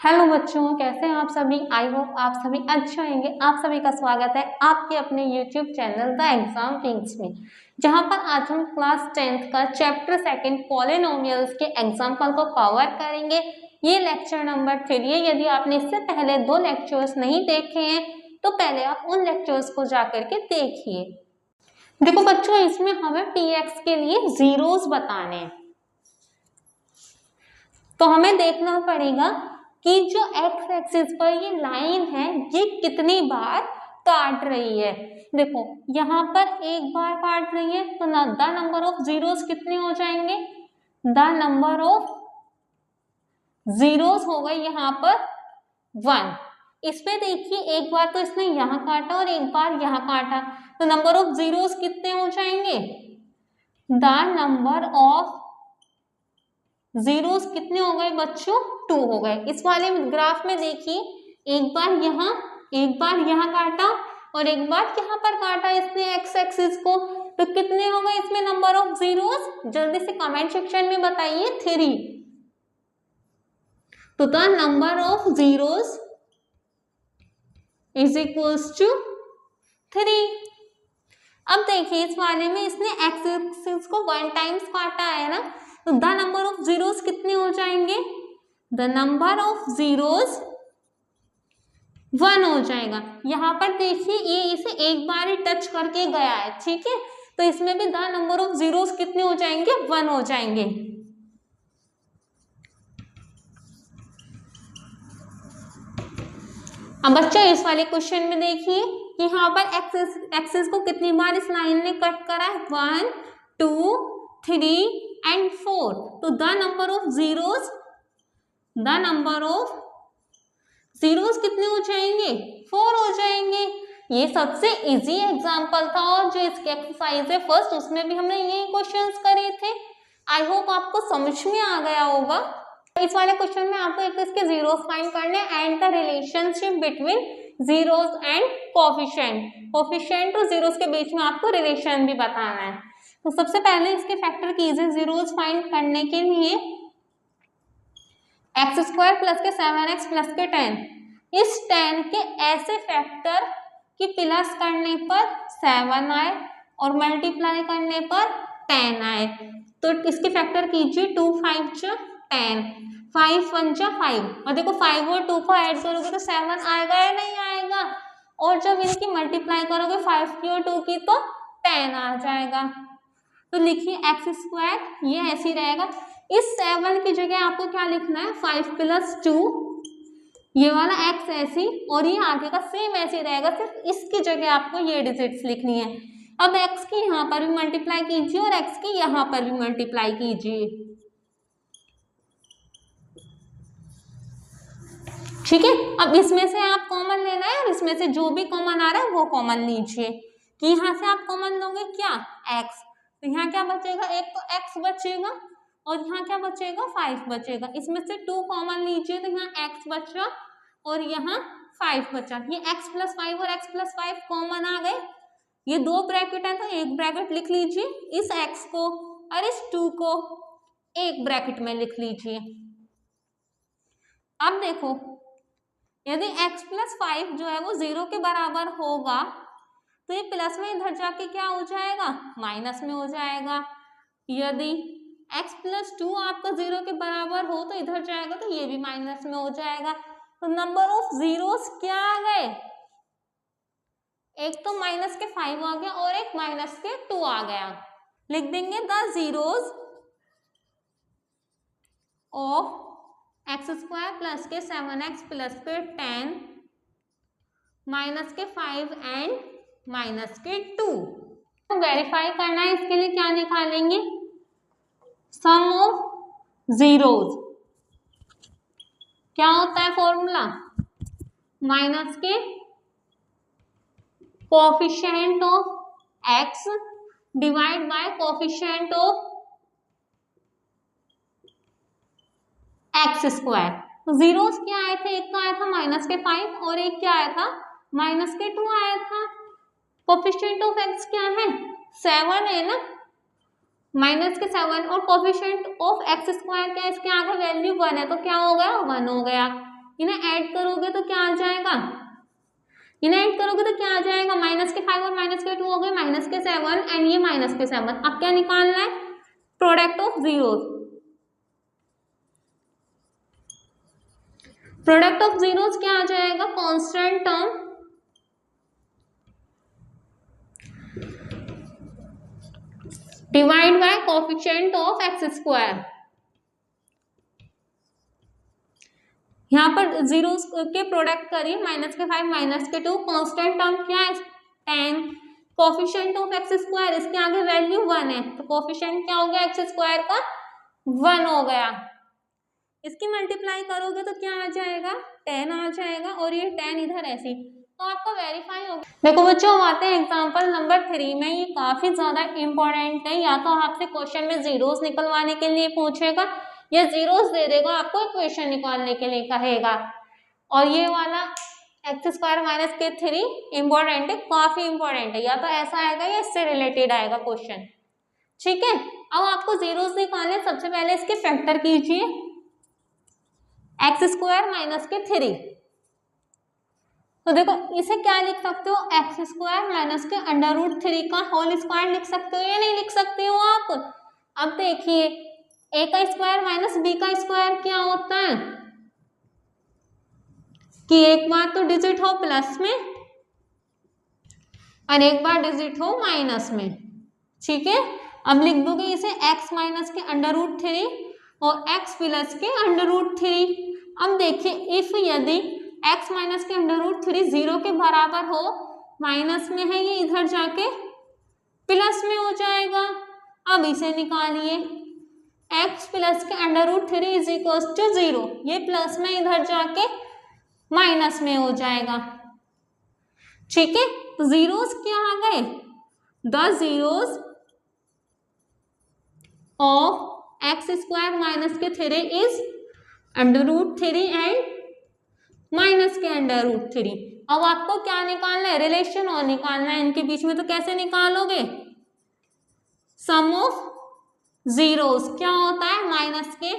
Hello बच्चों, कैसे हैं आप सभी। आई होप आप सभी अच्छे होंगे। आप सभी का स्वागत है आपके अपने YouTube channel the exam Kings में, जहां पर आज हम क्लास 10th का चैप्टर 2 पॉलिनोमियल्स के एग्जाम्पल को कवर करेंगे। ये लेक्चर नंबर 3 है। यदि आपने इससे पहले 2 लेक्चर्स नहीं देखे हैं तो पहले आप उन लेक्चर्स को जाकर के देखिए। देखो बच्चों, इसमें हमें px के लिए जीरोस बताने हैं, तो हमें देखना पड़ेगा कि जो एक्स एक्सिस पर ये लाइन है ये कितनी बार काट रही है। देखो यहाँ पर एक बार काट रही है तो द नंबर ऑफ जीरोस कितने हो जाएंगे, द नंबर ऑफ जीरोस हो गए यहाँ पर 1। इसमें देखिए एक बार तो इसने यहाँ काटा और एक बार यहाँ काटा, तो नंबर ऑफ जीरोस कितने हो जाएंगे, द नंबर ऑफ जीरोस कितने हो गए बच्चों, 2 हो गए। इस वाले ग्राफ में देखिए एक बार यहाँ काटा और एक बार यहाँ पर काटा इसने एक्स एक्सिस को, तो कितने हो गए इसमें नंबर ऑफ जीरोस, जल्दी से कमेंट सेक्शन में बताइए 3। तो the number of zeros is equals to 3। अब देखिए इस वाले में इसने एक्स एक्सिस को 1 टाइम्स काटा है ना, तो द नंबर ऑफ जीरोस कितने हो जाएंगे, द नंबर ऑफ जीरोस 1 हो जाएगा। यहाँ पर देखिए ये इसे एक बार ही टच करके गया है, ठीक है, तो इसमें भी द नंबर ऑफ जीरोस कितने हो जाएंगे, 1 हो जाएंगे। अब बच्चों इस वाले क्वेश्चन में देखिए कि यहाँ पर एक्सिस को कितनी बार इस लाइन ने कट करा है, 1 2 3 and 4, तो द नंबर ऑफ जीरोस कितने हो जाएंगे, 4 हो जाएंगे। ये सबसे इजी एग्जांपल था और जो इसकी एक्सरसाइज है फर्स्ट उसमें भी हमने यही क्वेश्चंस करे थे। आई होप आपको समझ में आ गया होगा। इस वाले क्वेश्चन में आपको एक इसके जीरोस फाइंड करने and the relationship between zeros and coefficient और जीरोस के बीच में आपको रिलेशन भी बताना है। तो सबसे पहले इसके फैक्टर कीजिए जीरोस फाइंड करने के लिए, एक्स स्क्वायर प्लस के 7x प्लस के 10, इस 10 के ऐसे फैक्टर कि प्लस करने पर 7 आए और मल्टीप्लाई करने पर 10 आए, तो इसके फैक्टर कीजिए 2 5 जा 10, 5 1 जा 5, और देखो 5 और 2 को ऐड करोगे तो 7 आएगा या नहीं आएगा, और जब इनकी मल्टीप्लाई करोगे 5 की और 2 की तो 10 आ जाएगा। तो लिखिए एक्स स्क्वायर, ये ऐसे ही रहेगा। इस 7 की जगह आपको क्या लिखना है, 5 + 2, ये वाला x ऐसे और ये आगे का सेम ऐसे रहेगा, सिर्फ इसकी जगह आपको ये डिजिट्स लिखनी है। अब x की यहाँ पर भी मल्टीप्लाई कीजिए और x की यहाँ पर भी मल्टीप्लाई कीजिए, ठीक है। अब इसमें से आप कॉमन लेना है और इसमें से जो भी कॉमन आ रहा है वो कॉमन लीजिए, कि यहाँ से आप कॉमन लोगे क्या, x, तो यहाँ क्या बचेगा, एक तो x बचेगा और यहाँ क्या बचेगा, 5 बचेगा। इसमें से 2 कॉमन लीजिए तो यहाँ x बचा और यहाँ 5 बचा। ये x + 5 और x + 5 कॉमन आ गए। ये 2 ब्रैकेट है तो एक ब्रैकेट लिख लीजिए, इस x को और इस 2 को एक ब्रैकेट में लिख लीजिए। अब देखो यदि x + 5 जो है वो 0 के बराबर होगा तो ये प्लस में इधर जाके क्या हो जाएगा, माइनस में हो जाएगा। यदि x + 2 आपका 0 के बराबर हो तो इधर जाएगा तो ये भी माइनस में हो जाएगा। तो नंबर ऑफ जीरोस क्या आ गए, एक तो -5 आ गया और एक -2 आ गया। लिख देंगे the zeros of x square plus के 7x प्लस के 10 -5 एंड -2। तो वेरीफाई करना है, इसके लिए क्या निकालेंगे, सम ऑफ जीरोस। क्या होता है फॉर्मूला, माइनस के coefficient of x divide by coefficient of x square. तो जीरोस क्या आए थे, एक तो आया था -5 और एक क्या आया था, -2 आया था। कोफिशिएंट ऑफ x क्या है, 7 है ना, -7, और कोफिशिएंट ऑफ x स्क्वायर क्या है, इसके आगे वैल्यू 1 है तो क्या हो गया, 1 हो गया। इन्हें ऐड करोगे तो क्या आ जाएगा, इन्हें ऐड करोगे तो क्या आ जाएगा, -5 और -2 हो गए -7 एंड ये -7। अब क्या निकालना है, product of zeros. Product of zeros क्या आ जाएगा, constant term divide by coefficient of x square. यहाँ पर जीरोस के प्रोडक्ट करिए, -5 -2, कांस्टेंट टर्म क्या है 10, कोएफिशिएंट ऑफ एक्स स्क्वायर, इसके आगे वैल्यू 1 है तो कोएफिशिएंट क्या हो गया एक्स स्क्वायर का 1 हो गया। इसकी मल्टीप्लाई करोगे तो क्या आ जाएगा 10 आ जाएगा और ये 10 इधर ऐसी, तो आपका वेरीफाई हो गया। देखो बच्चों, आते हैं एग्जांपल नंबर 3 में, ये काफी ज्यादा इंपॉर्टेंट है। या तो आपसे क्वेश्चन में जीरोस निकलवाने के लिए पूछेगा या जीरोस दे देगा, आपको इक्वेशन निकालने के लिए कहेगा। और ये वाला x² - k3 इंपॉर्टेंट है, काफी इंपॉर्टेंट है। या तो ऐसा आएगा या इससे रिलेटेड आएगा क्वेश्चन, ठीक है। अब आपको जीरोस निकालने, सबसे पहले इसके फैक्टर कीजिए, x² - k3। तो देखो इसे क्या लिख सकते हो, x² - √3 का होल स्क्वायर लिख सकते हो या नहीं लिख सकते हो आप। अब देखिए a का स्क्वायर माइनस b का स्क्वायर क्या होता है कि एक बार तो डिजिट हो प्लस में और एक बार डिजिट हो माइनस में, ठीक है। अब लिख दोगे इसे x माइनस के √3 और x प्लस के √3। अब देखिए इफ यदि x माइनस के √3 0 के बराबर हो, माइनस में है ये इधर जाके प्लस में हो जाएगा। अब इसे निकालिए, x प्लस के √3 इज इक्वल टू 0, ये प्लस में इधर जाके माइनस में हो जाएगा, ठीक है। तो जीरोस क्या आ गए, the zeros of x² - k3 is √3 and minus के √3। अब आपको क्या निकालना है, रिलेशन और निकालना है इनके बीच में। तो कैसे निकालोगे, सम ऑफ जीरोस क्या होता है, माइनस के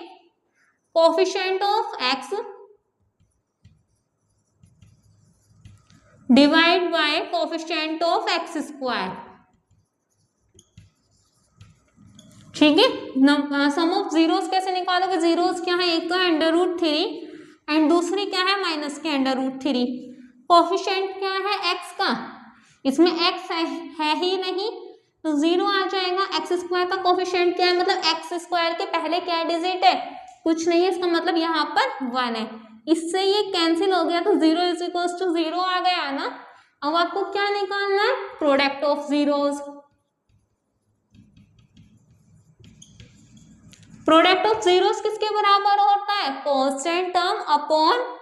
coefficient of x divide by coefficient of x², ठीक है। सम ऑफ जीरोस कैसे निकालोगे, जीरोस क्या है, एक तो है √3 एंड दूसरी क्या है माइनस के √3। कोएफिशिएंट क्या है x का, इसमें x है ही नहीं तो 0 आ जाएगा। x² का कोएफिशिएंट क्या है, मतलब x² के पहले क्या डिजिट है, कुछ नहीं है, इसका मतलब यहाँ पर 1 है। इससे ये कैंसिल हो गया तो 0 इज इक्वल टू 0 आ गया ना। अब आपको क्या निकालना है, product of zeros. Product of zeros किसके बराबर होता है, constant term upon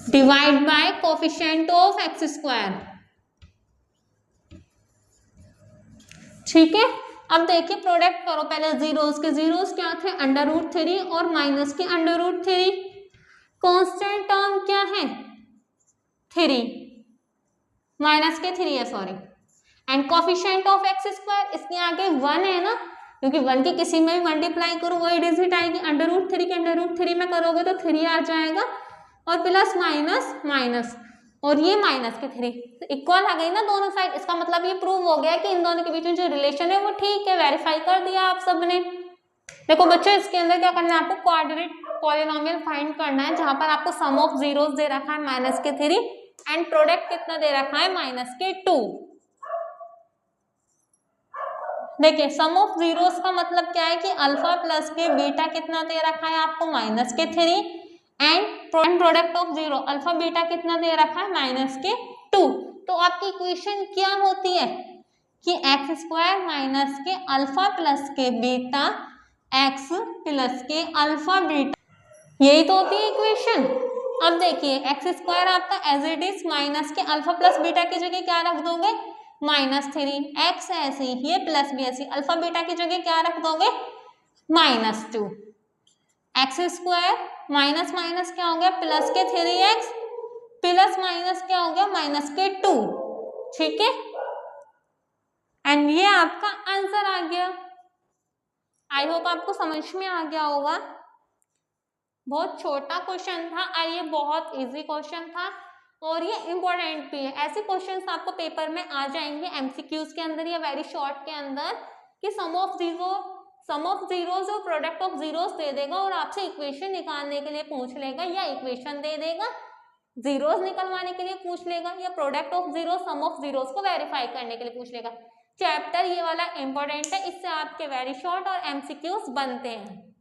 divide by coefficient of x², ठीक है। अब देखिए प्रोडक्ट करो पहले जीरोस के, जीरोस क्या थे √3 और माइनस के √3। कांस्टेंट टर्म क्या है 3, माइनस के 3 है sorry, and coefficient of x², इसके आगे 1 है ना, क्योंकि 1 की किसी में भी मल्टीप्लाई करो वही डिजिट आएगी। √3 के √3 में करोगे तो 3 आ जाएगा और प्लस माइनस माइनस और ये माइनस के 3 तो इक्वल आ गई ना दोनों साइड। इसका मतलब ये प्रूव हो गया कि इन दोनों के बीच में जो रिलेशन है वो ठीक है, वेरीफाई कर दिया आप सबने। देखो बच्चों इसके अंदर क्या करना है, आपको क्वाड्रेटिक पॉलिनोमियल फाइंड करना है, जहां पर आपको सम ऑफ जीरोस दे रखा है -3 एंड प्रोडक्ट कितना दे रखा है -2। देखिए सम ऑफ जीरोस का मतलब क्या है कि अल्फा प्लस के बीटा कितना दे रखा है आपको -3 and product of zero alpha beta कितना दे रखा है -2। तो आपकी इक्वेशन क्या होती है कि x² माइनस के अल्फा प्लस के बीटा x प्लस के अल्फा बीटा, यही तो होती है इक्वेशन। अब देखिए x² आपका एज इट इज माइनस के अल्फा प्लस बीटा की जगह क्या रख दोगे -3, x ऐसे ये प्लस भी ऐसी, अल्फा बीटा की जगह क्या रख दोगे -2। x² माइनस माइनस क्या हो गया प्लस के 3x प्लस माइनस क्या हो गया -2, ठीक है। एंड ये आपका आंसर आ गया। आई होप आपको समझ में आ गया होगा। बहुत छोटा क्वेश्चन था और ये बहुत इजी क्वेश्चन था और ये इम्पोर्टेंट भी है। ऐसे क्वेश्चंस आपको पेपर में आ जाएंगे एमसीक्यूज के अंदर या वेरी शॉर्ट के अंदर कि सम ऑफ जीरोस और प्रोडक्ट ऑफ जीरोस दे देगा और आपसे इक्वेशन निकालने के लिए पूछ लेगा, या इक्वेशन दे देगा जीरोस निकलवाने के लिए पूछ लेगा, या product of zero sum of zeros को वेरीफाई करने के लिए पूछ लेगा। चैप्टर ये वाला इंपॉर्टेंट है, इससे आपके वेरी शॉर्ट और एमसीक्यूज बनते हैं।